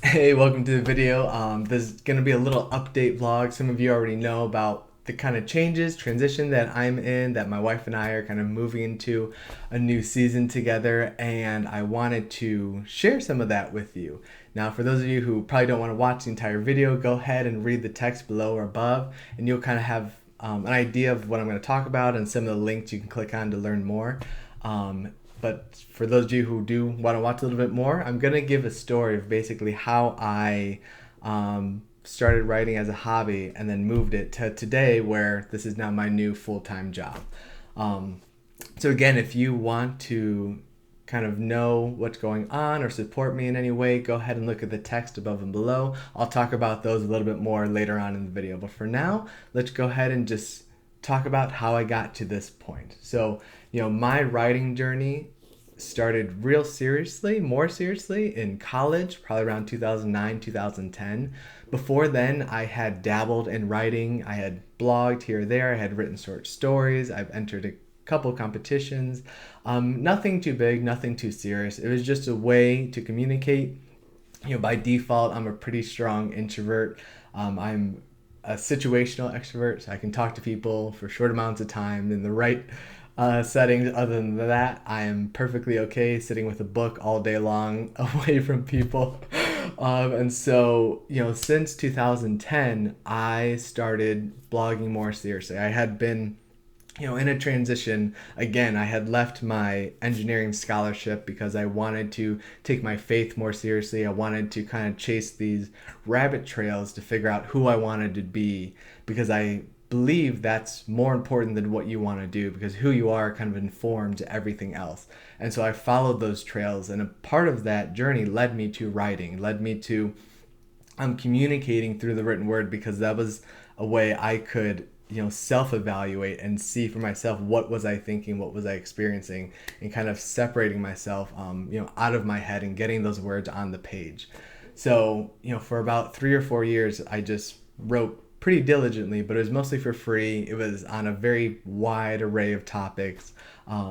Hey, welcome to the video. This is going to be a little update vlog. Some of you already know about the kind of transition that I'm in, that my wife and I are kind of moving into a new season together, and I wanted to share some of that with you. Now, for those of you who probably don't want to watch the entire video, go ahead and read the text below or above, and you'll kind of have an idea of what I'm going to talk about and some of the links you can click on to learn more. But for those of you who do want to watch a little bit more, I'm going to give a story of basically how I started writing as a hobby and then moved it to today, where this is now my new full-time job. So again, if you want to kind of know what's going on or support me in any way, go ahead and look at the text above and below. I'll talk about those a little bit more later on in the video. But for now, let's go ahead and just talk about how I got to this point. So, my writing journey started more seriously in college, probably around 2009, 2010. Before then, I had dabbled in writing. I had blogged here or there. I had written short stories. I've entered a couple competitions. Nothing too big, nothing too serious. It was just a way to communicate. By default, I'm a pretty strong introvert. I'm a situational extrovert, so I can talk to people for short amounts of time in the right settings. Other than that, I am perfectly okay sitting with a book all day long away from people. And so, since 2010, I started blogging more seriously. I had been in a transition. Again, I had left my engineering scholarship because I wanted to take my faith more seriously. I wanted to kind of chase these rabbit trails to figure out who I wanted to be, because I believe that's more important than what you want to do, because who you are kind of informs everything else. And so I followed those trails, and a part of that journey led me to writing, led me to communicating through the written word, because that was a way I could self-evaluate and see for myself, what was I thinking, what was I experiencing, and kind of separating myself out of my head and getting those words on the page. So for about 3 or 4 years, I just wrote pretty diligently, but it was mostly for free. It was on a very wide array of topics. A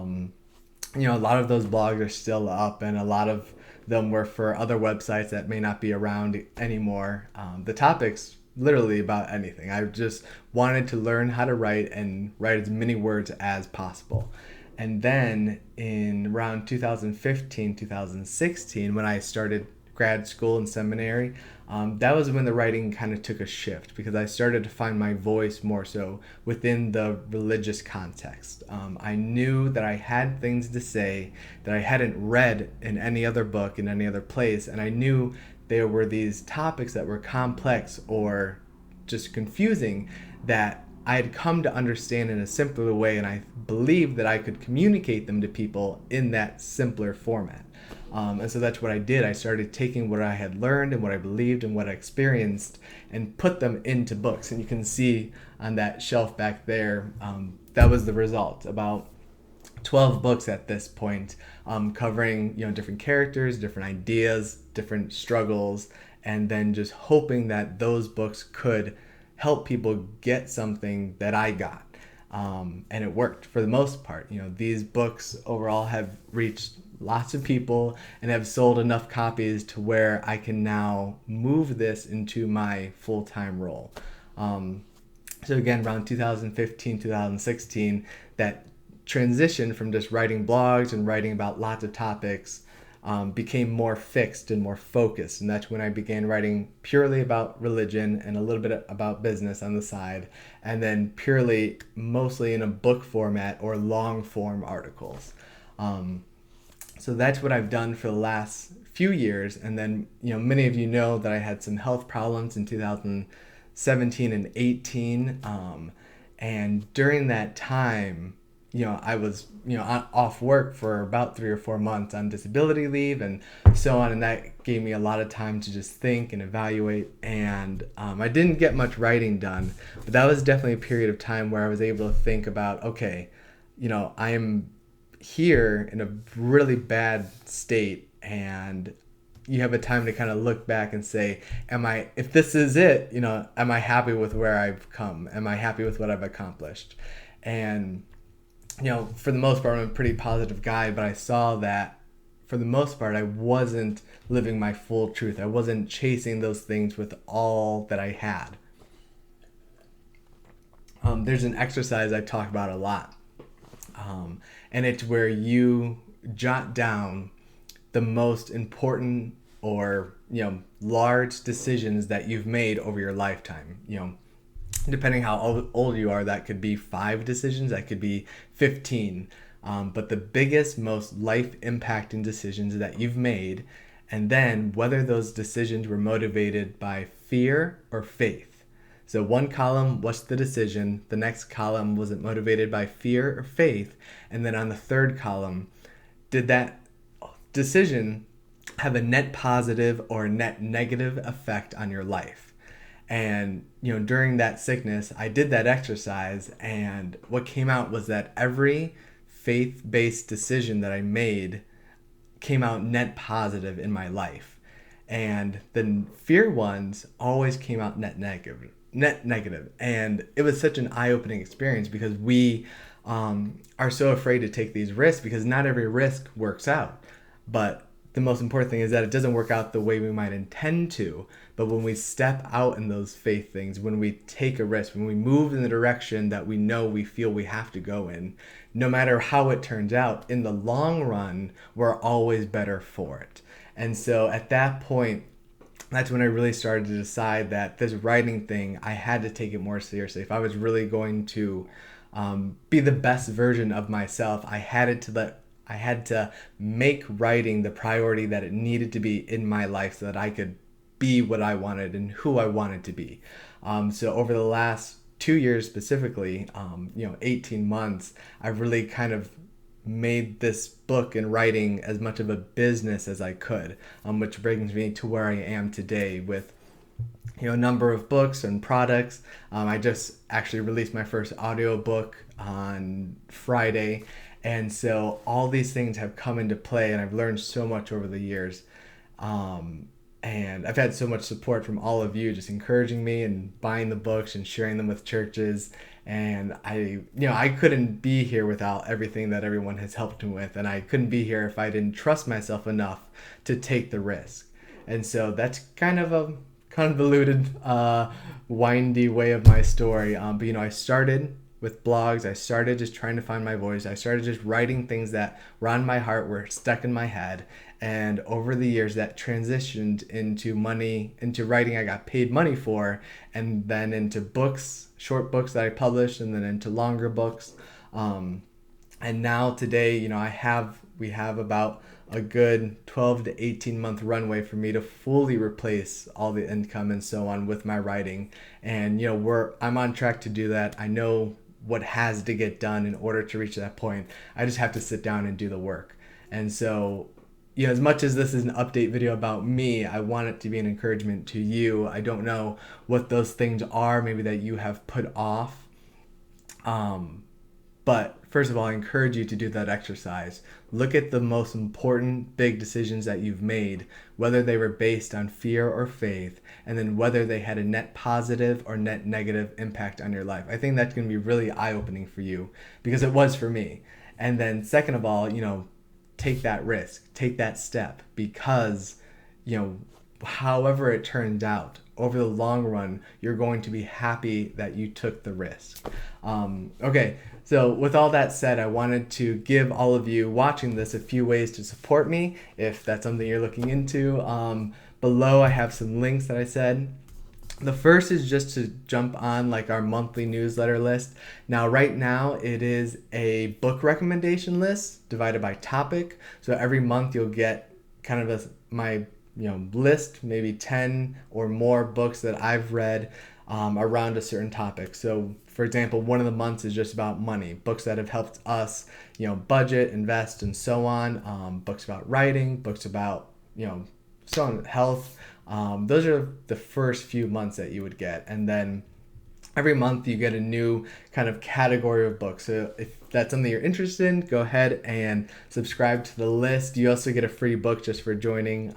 lot of those blogs are still up, and a lot of them were for other websites that may not be around anymore. The topics literally about anything. I just wanted to learn how to write and write as many words as possible. And then in around 2015, 2016, when I started grad school and seminary, that was when the writing kind of took a shift, because I started to find my voice more so within the religious context. I knew that I had things to say that I hadn't read in any other book, in any other place, and I knew there were these topics that were complex or just confusing that I had come to understand in a simpler way, and I believed that I could communicate them to people in that simpler format. And so that's what I did. I started taking what I had learned and what I believed and what I experienced and put them into books. And you can see on that shelf back there, that was the result. About 12 books at this point, covering different characters, different ideas, different struggles, and then just hoping that those books could help people get something that I got. And it worked for the most part. These books overall have reached lots of people and have sold enough copies to where I can now move this into my full-time role. So again, around 2015, 2016, that transition from just writing blogs and writing about lots of topics became more fixed and more focused. And that's when I began writing purely about religion and a little bit about business on the side, and then mostly in a book format or long form articles. So that's what I've done for the last few years. And then, many of you know that I had some health problems in 2017 and 18. And during that time, I was, off work for about 3 or 4 months on disability leave and so on. And that gave me a lot of time to just think and evaluate. And I didn't get much writing done, but that was definitely a period of time where I was able to think about, okay, I am here in a really bad state, and you have a time to kind of look back and say, if this is it, am I happy with where I've come? Am I happy with what I've accomplished? And for the most part, I'm a pretty positive guy, but I saw that for the most part, I wasn't living my full truth. I wasn't chasing those things with all that I had. There's an exercise I talk about a lot, and it's where you jot down the most important or large decisions that you've made over your lifetime. Depending how old you are, that could be 5 decisions, that could be 15. But the biggest, most life impacting decisions that you've made, and then whether those decisions were motivated by fear or faith. So one column, what's the decision? The next column, was it motivated by fear or faith? And then on the third column, did that decision have a net positive or a net negative effect on your life? And during that sickness, I did that exercise, and what came out was that every faith-based decision that I made came out net positive in my life, and the fear ones always came out net negative. And it was such an eye-opening experience, because we are so afraid to take these risks, because not every risk works out. But the most important thing is that it doesn't work out the way we might intend to. But when we step out in those faith things, when we take a risk, when we move in the direction that we feel we have to go in, no matter how it turns out, in the long run, we're always better for it. And so at that point, that's when I really started to decide that this writing thing, I had to take it more seriously. If I was really going to be the best version of myself, I had to make writing the priority that it needed to be in my life, so that I could be what I wanted and who I wanted to be. So over the last 2 years specifically, 18 months, I've really kind of made this book and writing as much of a business as I could, which brings me to where I am today with a number of books and products. I just actually released my first audiobook on Friday, and so all these things have come into play, and I've learned so much over the years. And I've had so much support from all of you, just encouraging me and buying the books and sharing them with churches. And I couldn't be here without everything that everyone has helped me with. And I couldn't be here if I didn't trust myself enough to take the risk. And so that's kind of a convoluted, windy way of my story. But I started with blogs. I started just trying to find my voice. I started just writing things that were on my heart, were stuck in my head. And over the years, that transitioned into writing I got paid money for, and then into books, short books that I published, and then into longer books. And now today, we have about a good 12 to 18 month runway for me to fully replace all the income and so on with my writing. And I'm on track to do that. I know what has to get done in order to reach that point. I just have to sit down and do the work. And so as much as this is an update video about me, I want it to be an encouragement to you. I don't know what those things are, maybe that you have put off. But first of all, I encourage you to do that exercise. Look at the most important big decisions that you've made, whether they were based on fear or faith, and then whether they had a net positive or net negative impact on your life. I think that's going to be really eye-opening for you, because it was for me. And then second of all, take that risk, take that step, because, however it turned out, over the long run, you're going to be happy that you took the risk. Okay, so with all that said, I wanted to give all of you watching this a few ways to support me, if that's something you're looking into. Below, I have some links that I said. The first is just to jump on our monthly newsletter list. Now, right now, it is a book recommendation list divided by topic. So every month you'll get kind of my list, maybe 10 or more books that I've read around a certain topic. So for example, one of the months is just about money, books that have helped us, budget, invest, and so on. Books about writing, books about, so on, health. Those are the first few months that you would get. And then every month you get a new kind of category of books. So if that's something you're interested in, go ahead and subscribe to the list. You also get a free book just for joining.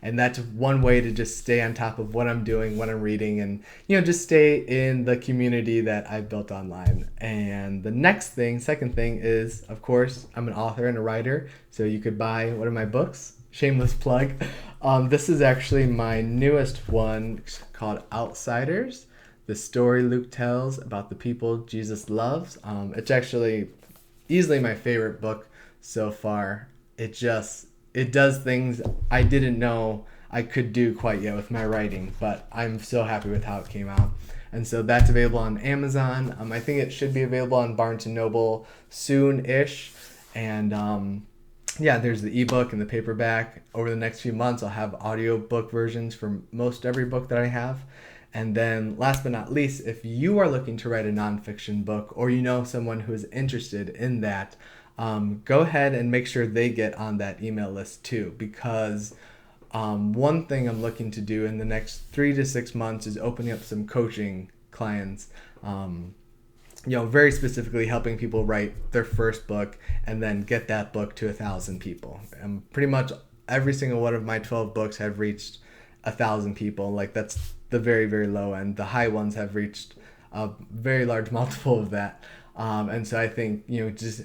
And that's one way to just stay on top of what I'm doing, what I'm reading, and just stay in the community that I've built online. And the second thing is, of course, I'm an author and a writer. So you could buy one of my books. Shameless plug. This is actually my newest one called Outsiders, the story Luke tells about the people Jesus loves. It's actually easily my favorite book so far. It does things I didn't know I could do quite yet with my writing, but I'm so happy with how it came out. And so that's available on Amazon. I think it should be available on Barnes & Noble soon-ish. And there's the ebook and the paperback. Over the next few months, I'll have audiobook versions for most every book that I have. And then last but not least, if you are looking to write a nonfiction book or you know someone who is interested in that, go ahead and make sure they get on that email list too, because one thing I'm looking to do in the next 3 to 6 months is opening up some coaching clients, very specifically helping people write their first book and then get that book to 1,000 people. And pretty much every single one of my 12 books have reached 1,000 people. Like, that's the very, very low end. The high ones have reached a very large multiple of that. And so I think, just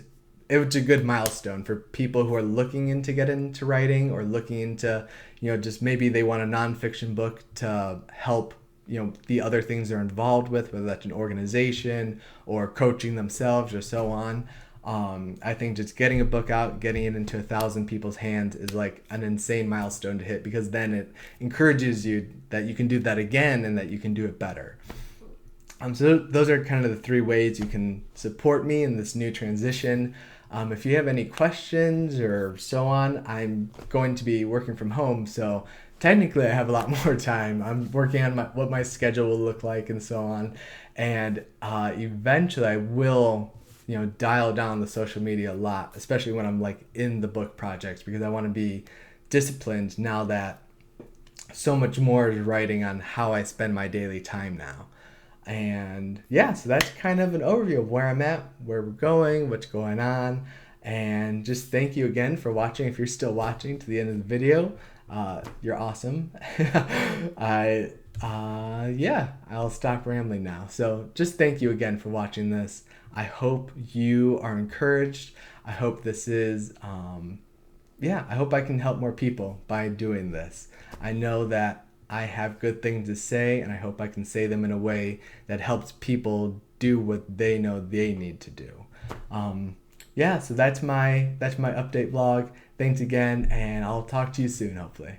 it was a good milestone for people who are looking into get into writing or looking into, just maybe they want a nonfiction book to help, the other things they're involved with, whether that's an organization or coaching themselves or so on. I think just getting a book out, getting it into 1,000 people's hands is like an insane milestone to hit, because then it encourages you that you can do that again and that you can do it better. So those are kind of the 3 ways you can support me in this new transition. If you have any questions or so on, I'm going to be working from home, so technically I have a lot more time. I'm working on what my schedule will look like and so on. And eventually I will dial down the social media a lot, especially when I'm like in the book projects, because I want to be disciplined now that so much more is writing on how I spend my daily time now. And so that's kind of an overview of where I'm at, where we're going, what's going on. And just thank you again for watching. If you're still watching to the end of the video, you're awesome. I'll stop rambling now. So just thank you again for watching this. I hope you are encouraged. I hope this is, I hope I can help more people by doing this. I know that I have good things to say, and I hope I can say them in a way that helps people do what they know they need to do. So that's my update vlog. Thanks again, and I'll talk to you soon, hopefully.